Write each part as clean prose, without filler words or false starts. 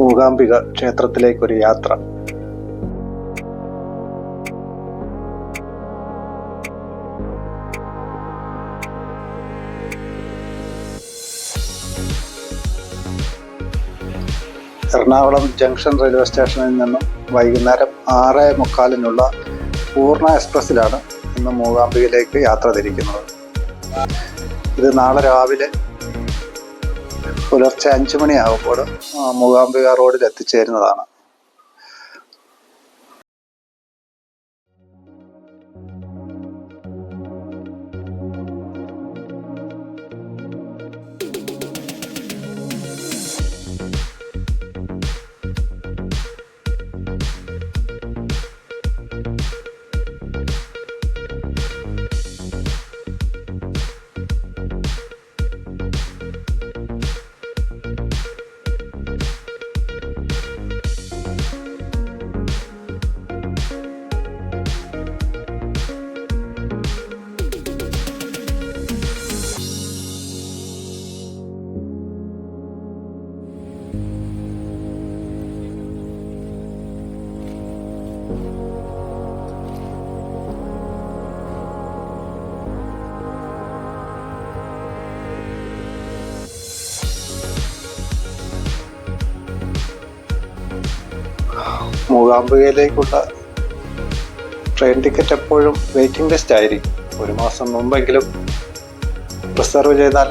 മൂകാംബിക ക്ഷേത്രത്തിലേക്കൊരു യാത്ര. Ernakulam junction railway സ്റ്റേഷനിൽ നിന്നും വൈകുന്നേരം 6:45 പൂർണ്ണ എക്സ്പ്രസ്സിലാണ് ഇന്ന് മൂകാംബികയിലേക്ക് യാത്ര തിരിക്കുന്നത്. ഇത് നാളെ രാവിലെ പുലർച്ചെ 5 മണിയാകുമ്പോൾ മൂകാംബിക റോഡിൽ എത്തിച്ചേരുന്നതാണ്. മൂകാംബികയിലേക്കുള്ള ട്രെയിൻ ടിക്കറ്റ് എപ്പോഴും വെയിറ്റിംഗ് ലിസ്റ്റ് ആയിരിക്കും. 1 മാസം മുമ്പെങ്കിലും റിസർവ് ചെയ്താൽ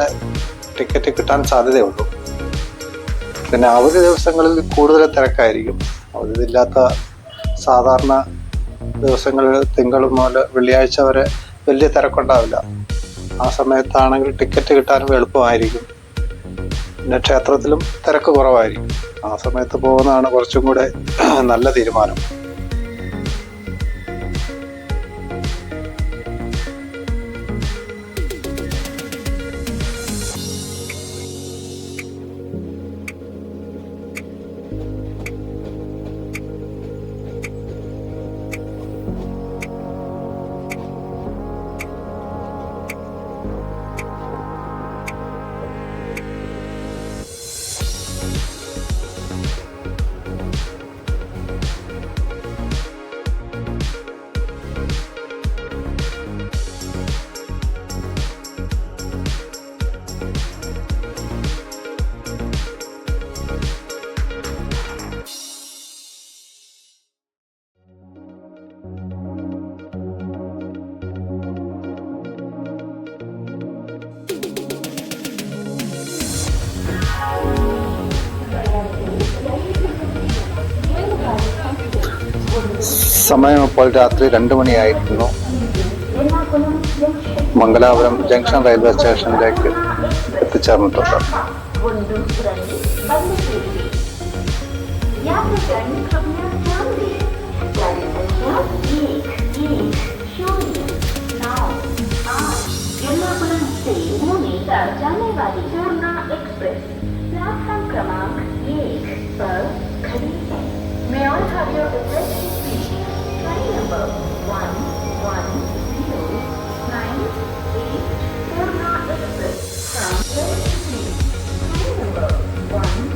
ടിക്കറ്റ് കിട്ടാൻ സാധ്യതയുള്ളൂ. പിന്നെ അവധി ദിവസങ്ങളിൽ കൂടുതൽ തിരക്കായിരിക്കും. അവധിയില്ലാത്ത സാധാരണ ദിവസങ്ങളിൽ തിങ്കൾ മുതൽ വെള്ളിയാഴ്ച വരെ വലിയ തിരക്കുണ്ടാവില്ല. ആ സമയത്താണെങ്കിൽ ടിക്കറ്റ് കിട്ടാനും എളുപ്പമായിരിക്കും. പിന്നെ ക്ഷേത്രത്തിലും തിരക്ക് കുറവായിരിക്കും. ആ സമയത്ത് പോകുന്നതാണ് കുറച്ചും കൂടെ നല്ല തീരുമാനം. സമയം ഇപ്പോൾ രാത്രി 2 മണിയായിരിക്കുന്നു. മംഗലാപുരം ജംഗ്ഷൻ റെയിൽവേ സ്റ്റേഷനിലേക്ക് എത്തിച്ചേർന്നിട്ടുണ്ട്. May I have your attention please? Train number 11098 Purna Express from Train number 11.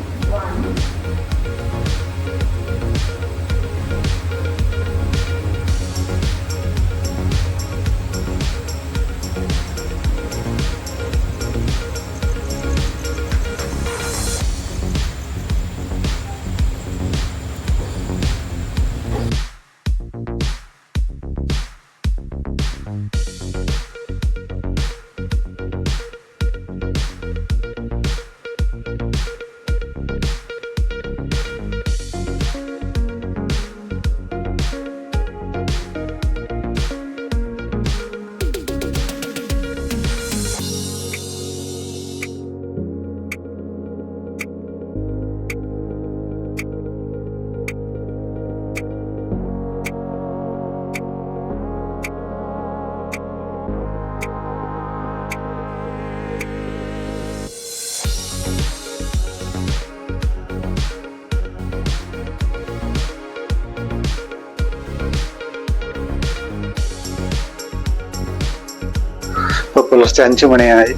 പുലർച്ചെ 5 മണിയായി.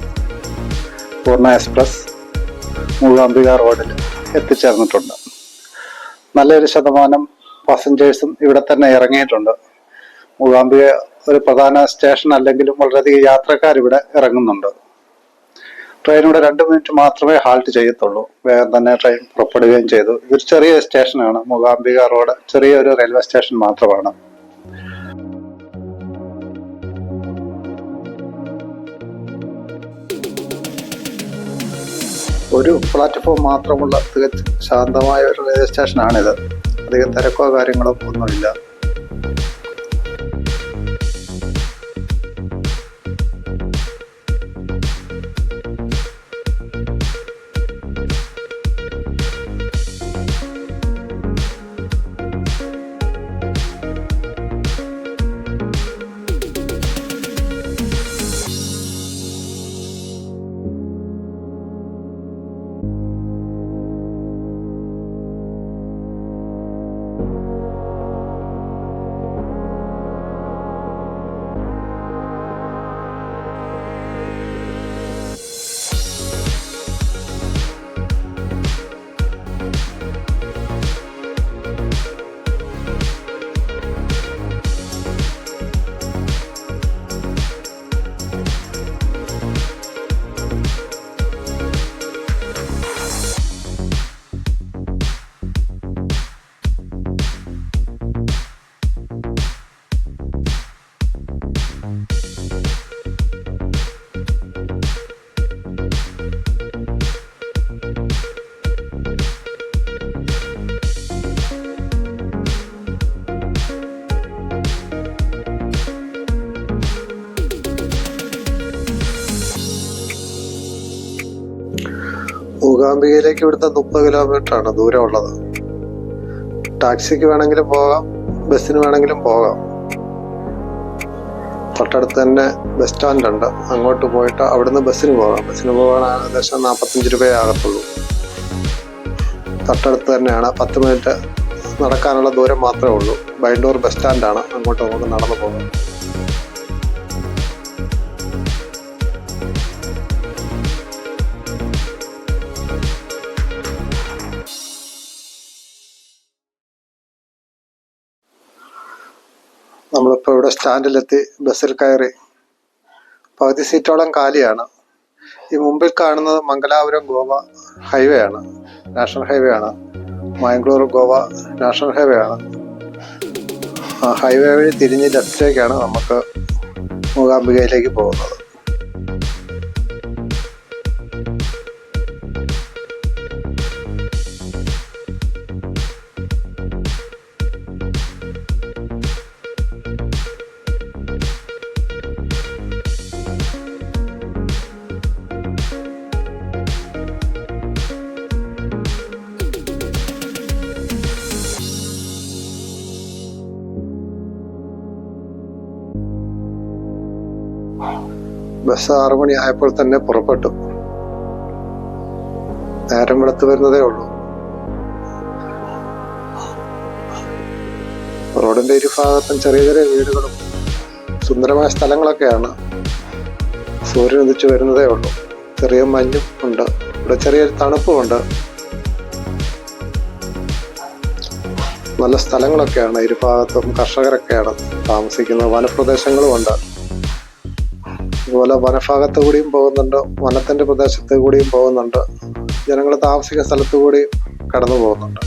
പൂർണ്ണ എക്സ്പ്രസ് മൂകാംബിക റോഡിൽ എത്തിച്ചേർന്നിട്ടുണ്ട്. നല്ലൊരു ശതമാനം പാസഞ്ചേഴ്സും ഇവിടെ തന്നെ ഇറങ്ങിയിട്ടുണ്ട്. മൂകാംബിക ഒരു പ്രധാന സ്റ്റേഷൻ അല്ലെങ്കിലും വളരെയധികം യാത്രക്കാർ ഇവിടെ ഇറങ്ങുന്നുണ്ട്. ട്രെയിൻ ഇവിടെ 2 മിനിറ്റ് മാത്രമേ ഹാൾട്ട് ചെയ്യത്തുള്ളൂ. വേഗം തന്നെ ട്രെയിൻ പുറപ്പെടുകയും ചെയ്തു. ഇതൊരു ചെറിയ സ്റ്റേഷനാണ്. മൂകാംബിക റോഡ് ചെറിയൊരു റെയിൽവേ സ്റ്റേഷൻ മാത്രമാണ്. ഒരു പ്ലാറ്റ്ഫോം മാത്രമുള്ള തികച്ചും ശാന്തമായ ഒരു റെയിൽവേ സ്റ്റേഷനാണിത്. അധികം തിരക്കോ കാര്യങ്ങളോ ഒന്നുമില്ല. മൂകാംബികയിലേക്ക് ഇവിടുത്തെ 30 കിലോമീറ്ററാണ് ദൂരമുള്ളത്. ടാക്സിക്ക് വേണമെങ്കിലും പോകാം, ബസ്സിന് വേണമെങ്കിലും പോകാം. തൊട്ടടുത്ത് തന്നെ ബസ് സ്റ്റാൻഡ് ഉണ്ട്. അങ്ങോട്ട് പോയിട്ട് അവിടുന്ന് ബസ്സിന് പോകാം. ബസ്സിന് പോകാൻ ഏകദേശം 45 രൂപയേ ആകത്തുള്ളൂ. തൊട്ടടുത്ത് തന്നെയാണ്. 10 മിനിറ്റ് നടക്കാനുള്ള ദൂരം മാത്രമേ ഉള്ളൂ. ബൈണ്ടൂർ ബസ് സ്റ്റാൻഡാണ്. അങ്ങോട്ട് നമുക്ക് നടന്നു പോകാം. നമ്മളിപ്പോൾ ഇവിടെ സ്റ്റാൻഡിലെത്തി ബസ്സിൽ കയറി. പകുതി സീറ്റോളം കാലിയാണ്. ഈ മുമ്പിൽ കാണുന്നത് മംഗലാപുരം ഗോവ ഹൈവേ ആണ്, നാഷണൽ ഹൈവേ ആണ്. മംഗളൂർ ഗോവ നാഷണൽ ഹൈവേ ആണ്. ആ ഹൈവേ വഴി തിരിഞ്ഞ് ലെഫ്റ്റിലേക്കാണ് നമുക്ക് മൂകാംബികയിലേക്ക് പോകുന്നത്. ബസ് 6 മണി ആയപ്പോൾ തന്നെ പുറപ്പെട്ടു. നേരം വെളുത്ത് വരുന്നതേ ഉള്ളൂ. റോഡിന്റെ ഇരുഭാഗത്തും ചെറിയ ചെറിയ വീടുകളും സുന്ദരമായ സ്ഥലങ്ങളൊക്കെയാണ്. സൂര്യൻ ഉദിച്ചു വരുന്നതേ ഉള്ളൂ. ചെറിയ മഞ്ഞും ഉണ്ട്. ഇവിടെ ചെറിയൊരു തണുപ്പുമുണ്ട്. നല്ല സ്ഥലങ്ങളൊക്കെയാണ്. ഇരുഭാഗത്തും കർഷകരൊക്കെയാണ് താമസിക്കുന്നത്. വനപ്രദേശങ്ങളും ഉണ്ട്. അതുപോലെ വനഭാഗത്ത് കൂടിയും പോകുന്നുണ്ട്, വനത്തിന്റെ പ്രദേശത്ത് കൂടിയും പോകുന്നുണ്ട്. ജനങ്ങൾ താമസിക്കുന്ന സ്ഥലത്തു കൂടി കടന്നു പോകുന്നുണ്ട്.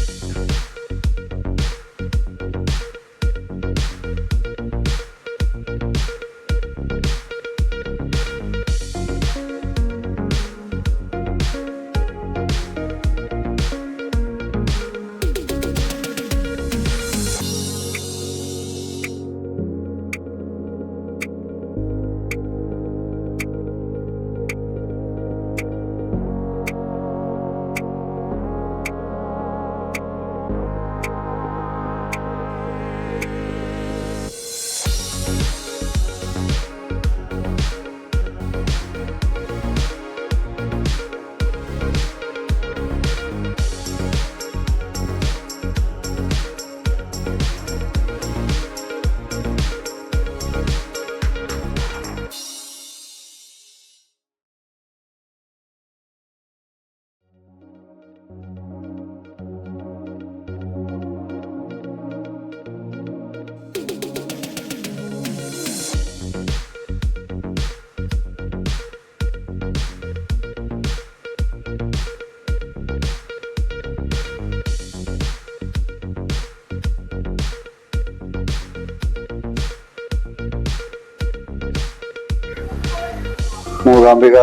മൂകാംബിക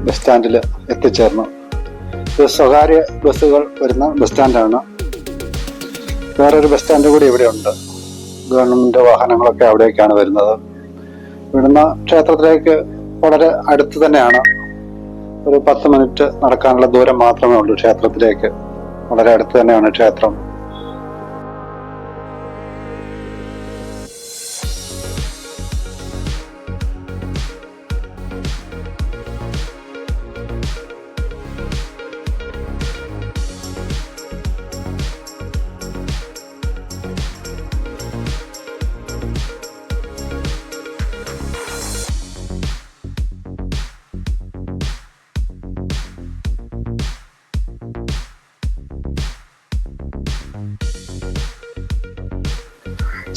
ബസ് സ്റ്റാൻഡിൽ എത്തിച്ചേർന്നു. ഇത് സ്വകാര്യ ബസ്സുകൾ വരുന്ന ബസ് സ്റ്റാൻഡാണ്. വേറൊരു ബസ് സ്റ്റാൻഡ് കൂടി ഇവിടെ ഉണ്ട്. ഗവൺമെന്റ് വാഹനങ്ങളൊക്കെ അവിടേക്കാണ് വരുന്നത്. ഇവിടുന്ന് ക്ഷേത്രത്തിലേക്ക് വളരെ അടുത്ത് തന്നെയാണ്. ഒരു 10 മിനിറ്റ് നടക്കാനുള്ള ദൂരം മാത്രമേ ഉള്ളൂ ക്ഷേത്രത്തിലേക്ക്. വളരെ അടുത്ത് തന്നെയാണ് ക്ഷേത്രം.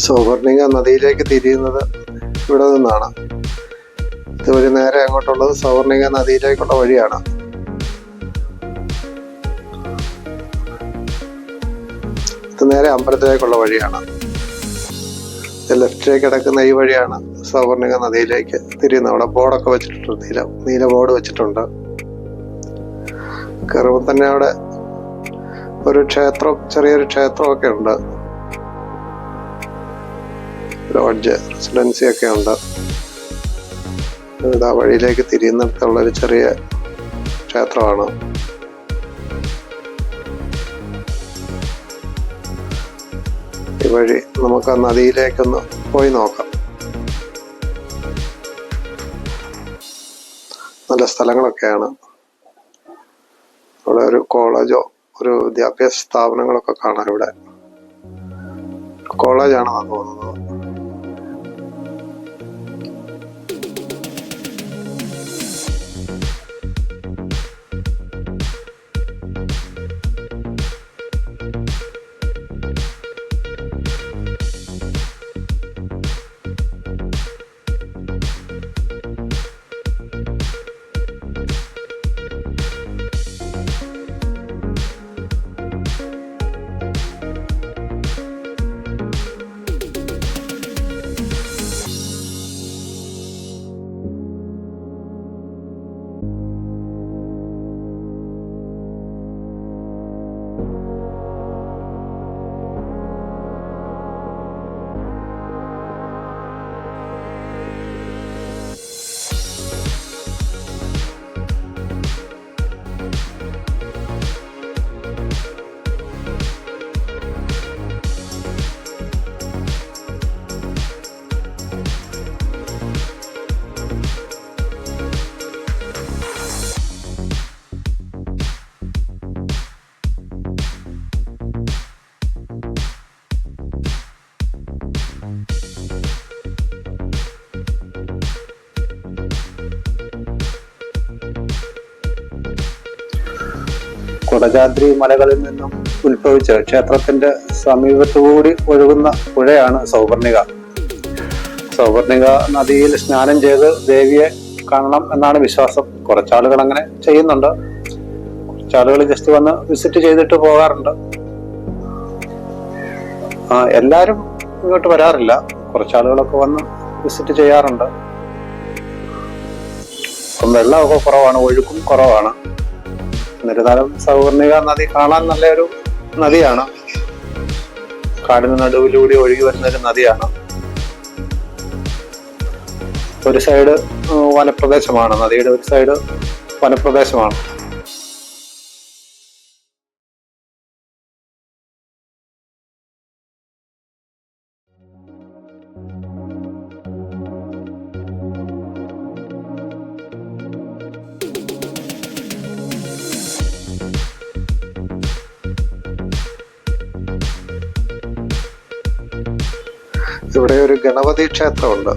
സൗവർണിക നദിയിലേക്ക് തിരിയുന്നത് ഇവിടെ നിന്നാണ്. ഇതുവഴി നേരെ അങ്ങോട്ടുള്ളത് സൗവർണിക നദിയിലേക്കുള്ള വഴിയാണ്. ഇത് നേരെ അമ്പലത്തിലേക്കുള്ള വഴിയാണ്. ലെഫ്റ്റിലേക്ക് കിടക്കുന്ന ഈ വഴിയാണ് സൗവർണിക നദിയിലേക്ക് തിരിയുന്നത്. അവിടെ ബോർഡൊക്കെ വെച്ചിട്ടുണ്ട്, നീല ബോർഡ് വെച്ചിട്ടുണ്ട്. കയറുമ്പോൾ തന്നെ അവിടെ ഒരു ക്ഷേത്രം, ചെറിയൊരു ക്ഷേത്രമൊക്കെ ഉണ്ട്. ലോഡ്ജ്, റെസിഡൻസി ഒക്കെ ഉണ്ട്. ഇതാ വഴിയിലേക്ക് തിരിയുന്നിടത്തുള്ളൊരു ചെറിയ ക്ഷേത്രമാണ്. ഈ വഴി നമുക്ക് ആ നദിയിലേക്കൊന്ന് പോയി നോക്കാം. നല്ല സ്ഥലങ്ങളൊക്കെയാണ്. അവിടെ ഒരു കോളേജോ ഒരു വിദ്യാഭ്യാസ സ്ഥാപനങ്ങളൊക്കെ കാണാം. ഇവിടെ കോളേജാണെന്നാണ് തോന്നുന്നത്. കൊടജാദ്രി മലകളിൽ നിന്നും ഉത്ഭവിച്ച് ക്ഷേത്രത്തിന്റെ സമീപത്തുകൂടി ഒഴുകുന്ന പുഴയാണ് സൗവർണിക. സൗവർണിക നദിയിൽ സ്നാനം ചെയ്ത് ദേവിയെ കാണണം എന്നാണ് വിശ്വാസം. കുറച്ചാളുകൾ അങ്ങനെ ചെയ്യുന്നുണ്ട്. കുറച്ചാളുകൾ ജസ്റ്റ് വന്ന് വിസിറ്റ് ചെയ്തിട്ട് പോകാറുണ്ട്. എല്ലാരും ഇങ്ങോട്ട് വരാറില്ല. കുറച്ചാളുകളൊക്കെ വന്ന് വിസിറ്റ് ചെയ്യാറുണ്ട്. അപ്പം വെള്ളമൊക്കെ കുറവാണ്, ഒഴുക്കും കുറവാണ്. എന്നിരുന്നാലും സൗവർണിക നദി കാണാൻ നല്ലൊരു നദിയാണ്. കാടിന് നടുവിലൂടെ ഒഴുകി വരുന്ന ഒരു നദിയാണ്. ഒരു സൈഡ് വനപ്രദേശമാണ്, നദിയുടെ ഒരു സൈഡ് വനപ്രദേശമാണ്. ഇവിടെ ഒരു ഗണപതി ക്ഷേത്രമുണ്ട്.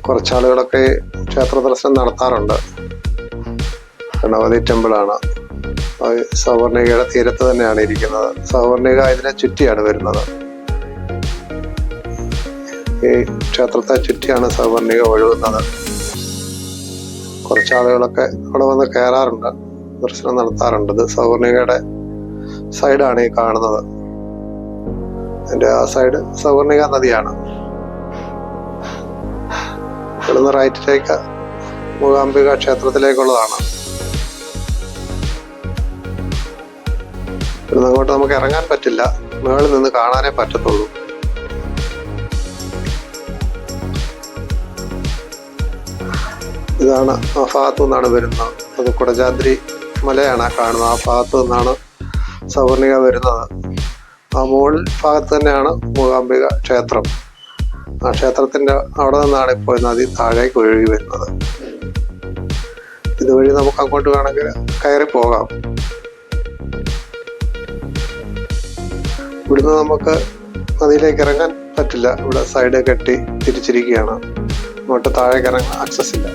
കുറച്ചാളുകളൊക്കെ ക്ഷേത്ര ദർശനം നടത്താറുണ്ട്. ഗണപതി ടെമ്പിളാണ്. സൗവർണികയുടെ തീരത്ത് തന്നെയാണ് ഇരിക്കുന്നത്. സൗവർണിക ഇതിനെ ചുറ്റിയാണ് വരുന്നത്. ഈ ക്ഷേത്രത്തെ ചുറ്റിയാണ് സൗവർണിക ഒഴുകുന്നത്. കുറച്ചാളുകളൊക്കെ അവിടെ വന്ന് കയറാറുണ്ട്, ദർശനം നടത്താറുണ്ട്. ഇത് സൗവർണികയുടെ സൈഡാണ് ഈ കാണുന്നത്. അതിന്റെ ആ സൈഡ് സൗവർണിക നദിയാണ്. ഇവിടുന്ന് റൈറ്റിലേക്ക് മൂകാംബിക ക്ഷേത്രത്തിലേക്കുള്ളതാണ്. ഇവിടുന്ന് അങ്ങോട്ട് നമുക്ക് ഇറങ്ങാൻ പറ്റില്ല, മുകളിൽ നിന്ന് കാണാനേ പറ്റത്തുള്ളൂ. ഇതാണ് ആ ഭാഗത്തു നിന്നാണ് വരുന്നത്. അത് കുടജാദ്രി മലയാണ് കാണുന്നത്. ആ ഭാഗത്തു നിന്നാണ് സൗവർണിക വരുന്നത്. ആ മുകൾ ഭാഗത്ത് തന്നെയാണ് മൂകാംബിക ക്ഷേത്രം. ആ ക്ഷേത്രത്തിന്റെ അവിടെ നിന്നാണ് ഇപ്പോൾ നദി താഴേക്ക് ഒഴുകി വരുന്നത്. ഇതുവഴി നമുക്ക് അങ്ങോട്ട് വേണമെങ്കിൽ കയറി പോകാം. ഇവിടുന്ന് നമുക്ക് നദിയിലേക്ക് ഇറങ്ങാൻ പറ്റില്ല. ഇവിടെ സൈഡ് കെട്ടി തിരിച്ചിരിക്കുകയാണ്. അങ്ങോട്ട് താഴേക്ക് ഇറങ്ങാൻ ആക്സസ് ഇല്ല.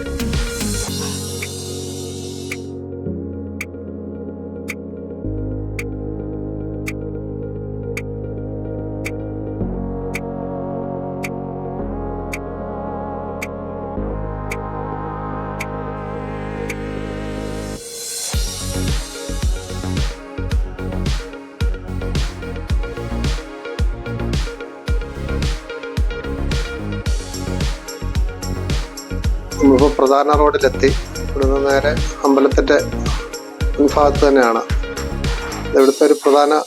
നമ്മളിപ്പോൾ പ്രധാന റോഡിലെത്തി. ഇവിടുന്ന് നേരെ അമ്പലത്തിൻ്റെ മുൻഭാഗത്ത് തന്നെയാണ്. ഇവിടുത്തെ ഒരു പ്രധാന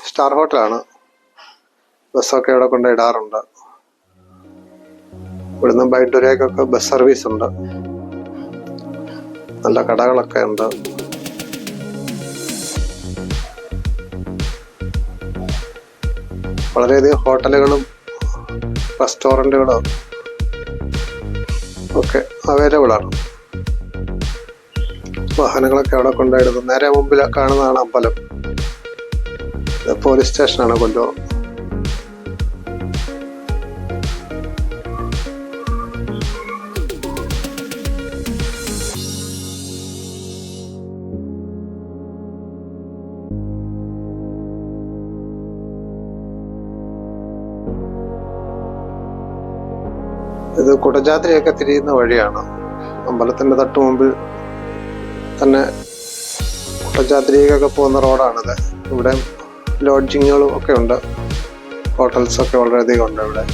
സ്റ്റാർ ഹോട്ടലാണ്. ബസ്സൊക്കെ ഇവിടെ കൊണ്ട് ഇടാറുണ്ട്. ഇവിടുന്ന് ബൈഡൂരേക്കൊക്കെ ബസ് സർവീസ് ഉണ്ട്. നല്ല കടകളൊക്കെ ഉണ്ട്. വളരെയധികം ഹോട്ടലുകളും റെസ്റ്റോറൻറ്റുകളും ഒക്കെ അവൈലബിൾ ആണ്. വാഹനങ്ങളൊക്കെ അവിടെ കൊണ്ടുപോയിടുന്നു. നേരെ മുമ്പിൽ കാണുന്നതാണ് അമ്പലം. പോലീസ് സ്റ്റേഷനാണ് കൊല്ലൂർ. ഇത് കുടജാദ്രിയൊക്കെ തിരിയുന്ന വഴിയാണ്. അമ്പലത്തിന്റെ തൊട്ട് മുമ്പിൽ തന്നെ കുടജാദ്രിയൊക്കെ പോകുന്ന റോഡാണിത്. ഇവിടെ ലോഡ്ജിങ്ങുകളും ഒക്കെ ഉണ്ട്. ഹോട്ടൽസൊക്കെ വളരെയധികം ഉണ്ട് ഇവിടെ.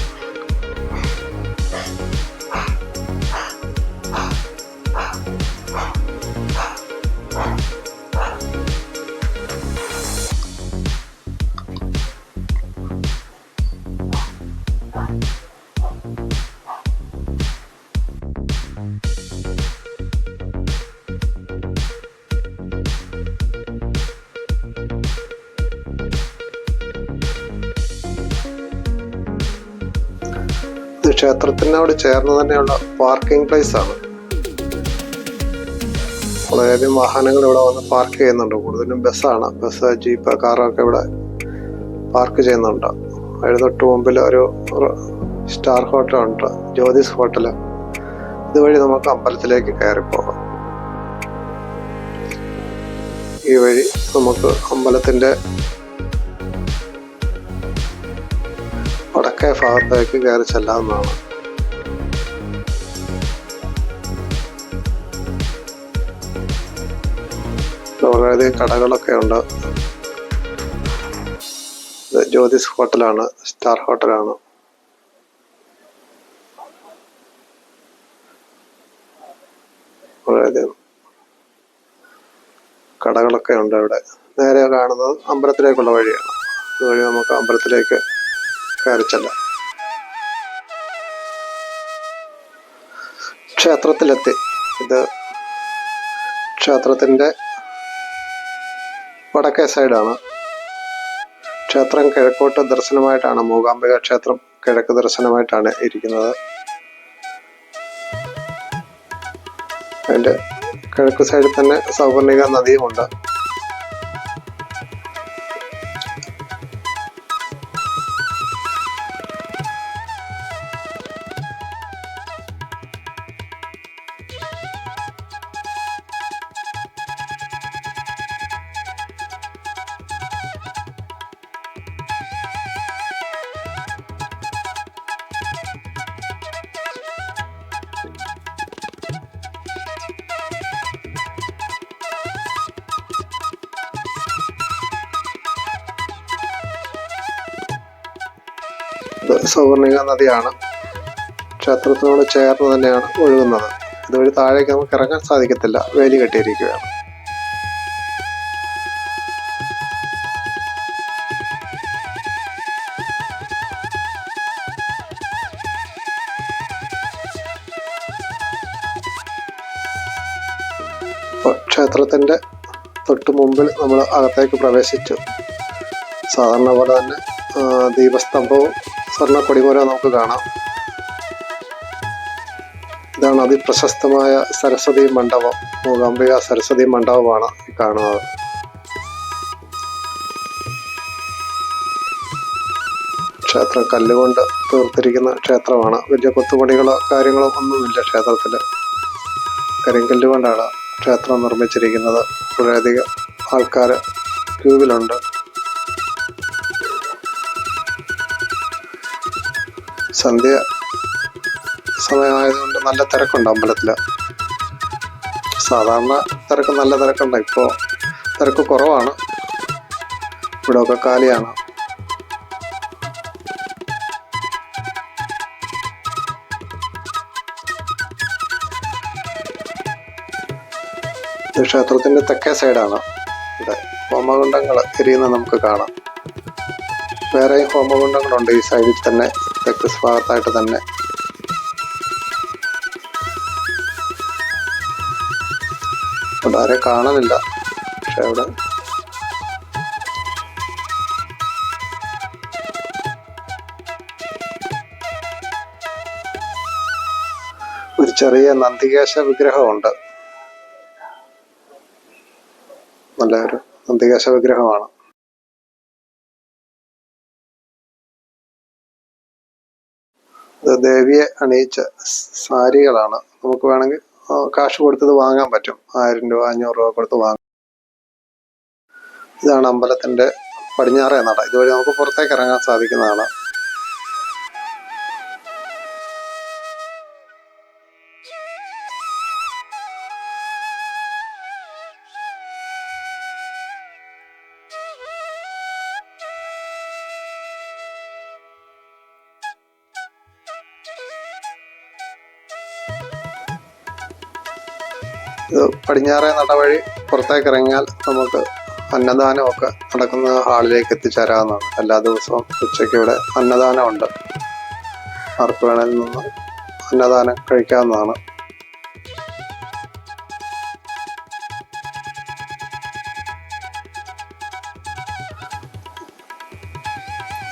ക്ഷേത്രത്തിനോട് ചേർന്ന് തന്നെയുള്ള പാർക്കിംഗ് പ്ലേസ് ആണ്. വളരെയധികം വാഹനങ്ങൾ ഇവിടെ വന്ന് പാർക്ക് ചെയ്യുന്നുണ്ട്. കൂടുതലും ബസ്സാണ്. ബസ്, ജീപ്പ്, കാറൊക്കെ ഇവിടെ പാർക്ക് ചെയ്യുന്നുണ്ട്. അതിന് തൊട്ട് മുമ്പിൽ ഒരു സ്റ്റാർ ഹോട്ടലുണ്ട്, ജ്യോതിസ് ഹോട്ടൽ. ഇതുവഴി നമുക്ക് അമ്പലത്തിലേക്ക് കയറി പോകാം. ഈ വഴി നമുക്ക് അമ്പലത്തിന്റെ വടക്കേ ഭാഗത്തേക്ക് കയറി ചെല്ലാവുന്നതാണ്. വളരെയധികം കടകളൊക്കെ ഉണ്ട്. ജ്യോതിസ് ഹോട്ടലാണ്, സ്റ്റാർ ഹോട്ടലാണ്. വളരെയധികം കടകളൊക്കെ ഉണ്ട് ഇവിടെ. നേരെ കാണുന്നത് അമ്പലത്തിലേക്കുള്ള വഴിയാണ്. ഇതുവഴി നമുക്ക് അമ്പലത്തിലേക്ക് കയറി ചെല്ലാം. ക്ഷേത്രത്തിലെത്തി. ഇത് ക്ഷേത്രത്തിന്റെ വടക്കേ സൈഡാണ്. ക്ഷേത്രം കിഴക്കോട്ട് ദർശനമായിട്ടാണ്. മൂകാംബിക ക്ഷേത്രം കിഴക്ക് ദർശനമായിട്ടാണ് ഇരിക്കുന്നത്. അതിന്റെ കിഴക്ക് സൈഡിൽ തന്നെ സൗവർണിക നദിയുമുണ്ട്. സൗവർണിക നദിയാണ്. ക്ഷേത്രത്തിനോട് ചേർന്ന് തന്നെയാണ് ഒഴുകുന്നത്. അതുവഴി താഴേക്ക് നമുക്ക് ഇറങ്ങാൻ സാധിക്കത്തില്ല, വേലി കെട്ടിയിരിക്കുകയാണ്. ക്ഷേത്രത്തിൻ്റെ തൊട്ട് മുമ്പിൽ നമ്മൾ അകത്തേക്ക് പ്രവേശിച്ചു. സാധാരണ പോലെ തന്നെ ദീപസ്തംഭവും സ്വർണ്ണ കൊടിമരവും നമുക്ക് കാണാം. ഇതാണ് അതിപ്രശസ്തമായ സരസ്വതി മണ്ഡപം. മൂകാംബിക സരസ്വതി മണ്ഡപമാണ് ഈ കാണുന്നത്. ക്ഷേത്രം കല്ലുകൊണ്ട് തീർത്തിരിക്കുന്ന ക്ഷേത്രമാണ്. വലിയ കൊത്തുപണികളോ കാര്യങ്ങളോ ഒന്നുമില്ല ക്ഷേത്രത്തിൽ. കരിങ്കല്ല് കൊണ്ടാണ് ക്ഷേത്രം നിർമ്മിച്ചിരിക്കുന്നത്. വളരെയധികം ആൾക്കാർ ക്യൂവിലുണ്ട്. സന്ധ്യ സമയമായതുകൊണ്ട് നല്ല തിരക്കുണ്ട് അമ്പലത്തിൽ. സാധാരണ തിരക്ക് നല്ല തിരക്കുണ്ട്. ഇപ്പോൾ തിരക്ക് കുറവാണ്. ഇവിടെയൊക്കെ കാലിയാണ്. ഇത് ക്ഷേത്രത്തിൻ്റെ തെക്കേ സൈഡാണ്. ഇവിടെ ഹോമകുണ്ഡങ്ങൾ എരിയുന്നത് നമുക്ക് കാണാം. വേറെയും ഹോമകുണ്ഡങ്ങളുണ്ട് ഈ സൈഡിൽ തന്നെ, തെക്ക് ഭാഗത്തായിട്ട് തന്നെ. ഇവിടെ ആരെ കാണാനില്ല. പക്ഷെ അവിടെ ഒരു ചെറിയ നന്ദികേശ വിഗ്രഹമുണ്ട്. നല്ലൊരു നന്ദികേശ വിഗ്രഹമാണ്. ഇത് ദേവിയെ അണിയിച്ച സാരികളാണ്. നമുക്ക് വേണമെങ്കിൽ കാശ് കൊടുത്തത് വാങ്ങാൻ പറ്റും. 1000 രൂപ 500 രൂപ കൊടുത്ത് വാങ്ങാം. ഇതാണ് അമ്പലത്തിന്റെ പടിഞ്ഞാറേ നട. ഇതുവഴി നമുക്ക് പുറത്തേക്ക് ഇറങ്ങാൻ സാധിക്കുന്നതാണ്. ഇത് പടിഞ്ഞാറേ നട വഴി പുറത്തേക്ക് ഇറങ്ങിയാൽ നമുക്ക് അന്നദാനമൊക്കെ നടക്കുന്ന ഹാളിലേക്ക് എത്തിച്ചേരാവുന്നതാണ്. എല്ലാ ദിവസവും ഉച്ചയ്ക്ക് ഇവിടെ അന്നദാനമുണ്ട്. ആർക്ക് വേണേൽ നിന്ന് അന്നദാനം കഴിക്കാവുന്നതാണ്.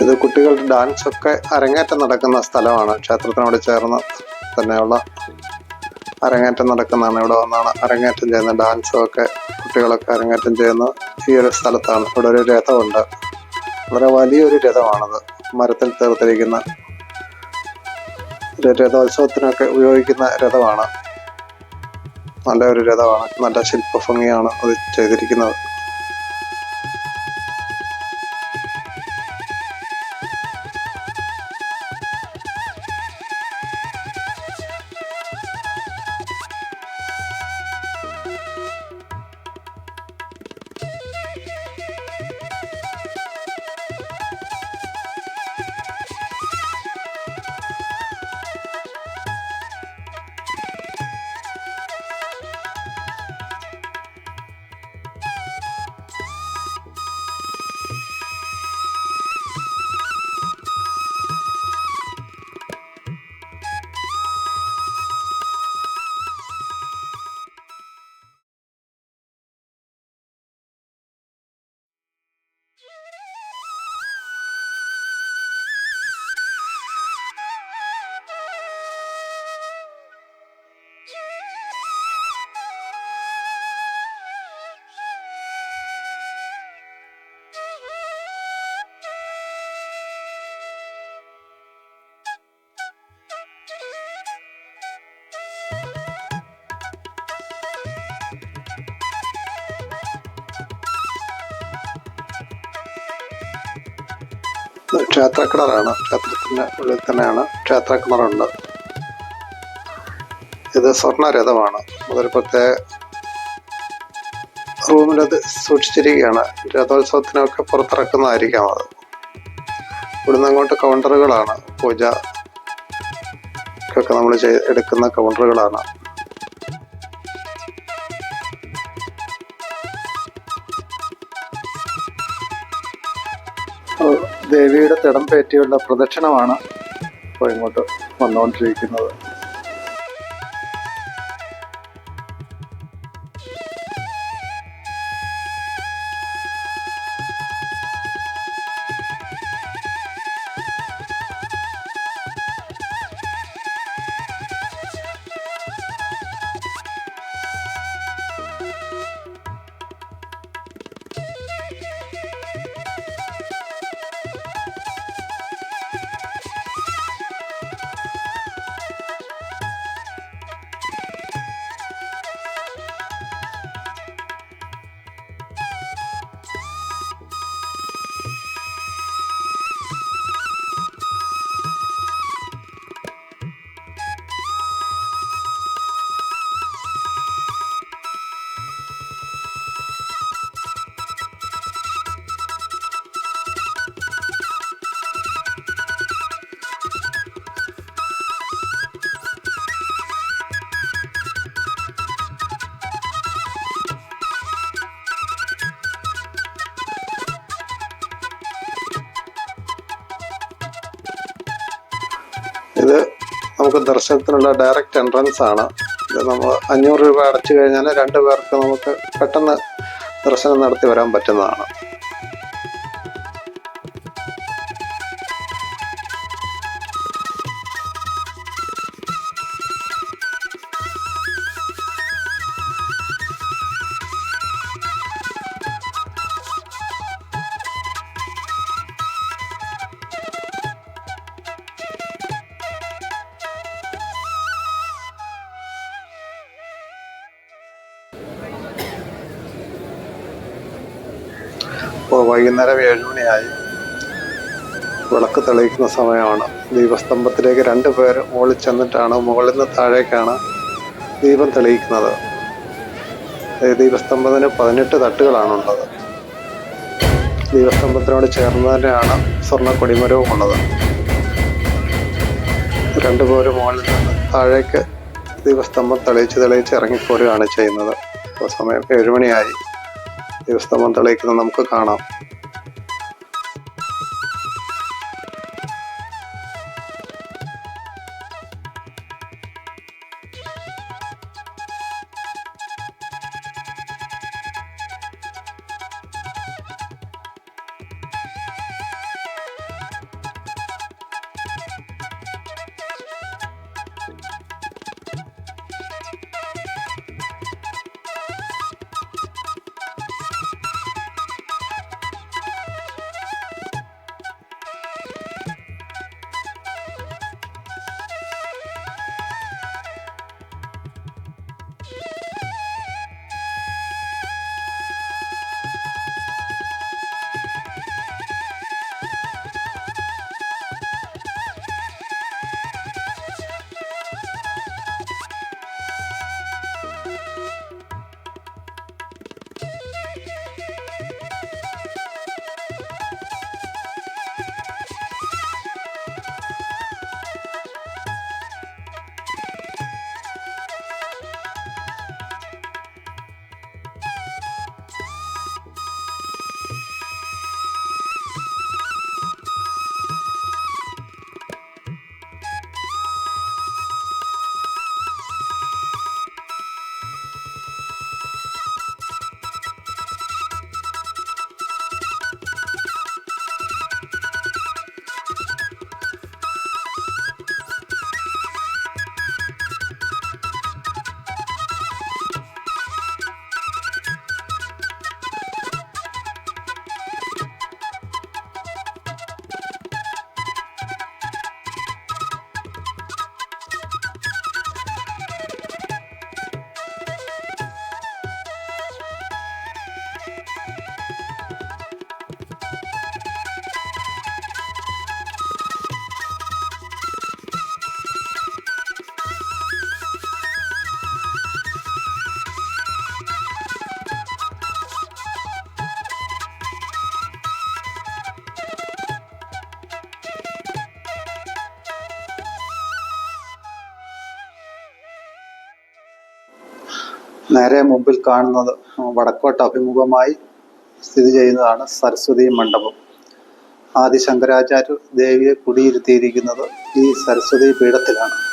ഇത് കുട്ടികളുടെ ഡാൻസ് ഒക്കെ അരങ്ങേറ്റം നടക്കുന്ന സ്ഥലമാണ്. ക്ഷേത്രത്തിനോട് ചേർന്ന് തന്നെയുള്ള അരങ്ങേറ്റം നടക്കുന്നതാണ്. ഇവിടെ വന്നാണ് അരങ്ങേറ്റം ചെയ്യുന്നത്. ഡാൻസും ഒക്കെ കുട്ടികളൊക്കെ അരങ്ങേറ്റം ചെയ്യുന്നത് ഈ ഒരു സ്ഥലത്താണ്. ഇവിടെ ഒരു രഥമുണ്ട്. വളരെ വലിയൊരു രഥമാണത്. മരത്തിൽ തീർത്തിരിക്കുന്ന ഒരു രഥോത്സവത്തിനൊക്കെ ഉപയോഗിക്കുന്ന രഥമാണ്. നല്ലൊരു രഥമാണ്. നല്ല ശില്പഭംഗിയാണ് അത് ചെയ്തിരിക്കുന്നത്. ക്ഷേത്രക്കിണറാണ്. ക്ഷേത്രത്തിൻ്റെ ഉള്ളിൽ തന്നെയാണ് ക്ഷേത്രക്കിണറുണ്ട്. ഇത് സ്വർണ്ണരഥമാണ്. അതൊരു പ്രത്യേക റൂമിലത് സൂക്ഷിച്ചിരിക്കുകയാണ്. രഥോത്സവത്തിനൊക്കെ പുറത്തിറക്കുന്നതായിരിക്കാം അത്. ഇവിടുന്ന് അങ്ങോട്ട് കൗണ്ടറുകളാണ്. പൂജ ഒക്കെ നമ്മൾ എടുക്കുന്ന കൗണ്ടറുകളാണ്. ദേവിയുടെ തിടം പേറ്റിയുള്ള പ്രദക്ഷിണമാണ് ഇപ്പോൾ ഇങ്ങോട്ട് വന്നുകൊണ്ടിരിക്കുന്നത്. ഇത് നമുക്ക് ദർശനത്തിനുള്ള ഡയറക്റ്റ് എൻട്രൻസ് ആണ്. ഇത് നമ്മൾ 500 രൂപ അടച്ചു കഴിഞ്ഞാൽ 2 പേർക്ക് നമുക്ക് പെട്ടെന്ന് ദർശനം നടത്തി വരാൻ പറ്റുന്നതാണ്. ഇപ്പോൾ വൈകുന്നേരം 7 മണിയായി. വിളക്ക് തെളിയിക്കുന്ന സമയമാണ്. ദീപസ്തംഭത്തിലേക്ക് 2 പേര് മുകളിൽ ചെന്നിട്ടാണ്, മുകളിൽ നിന്ന് താഴേക്കാണ് ദീപം തെളിയിക്കുന്നത്. ദീപസ്തംഭത്തിന് 18 തട്ടുകളാണുള്ളത്. ദീപസ്തംഭത്തിനോട് ചേർന്ന് തന്നെയാണ് സ്വർണ്ണ കൊടിമരവും ഉള്ളത്. 2 പേര് മുകളിൽ നിന്ന് താഴേക്ക് ദീപസ്തംഭം തെളിയിച്ച് ഇറങ്ങിപ്പോരുകയാണ് ചെയ്യുന്നത്. ഇപ്പോൾ സമയം 7 മണിയായി. ദീപസ്തംഭം തെളിയിക്കുന്നത് നമുക്ക് കാണാം. നേരെ മുമ്പിൽ കാണുന്നത് വടക്കോട്ട് അഭിമുഖമായി സ്ഥിതി ചെയ്യുന്നതാണ് സരസ്വതി മണ്ഡപം. ആദി ശങ്കരാചാര്യർ ദേവിയെ കുടിയിരുത്തിയിരിക്കുന്നത് ഈ സരസ്വതി പീഠത്തിലാണ്.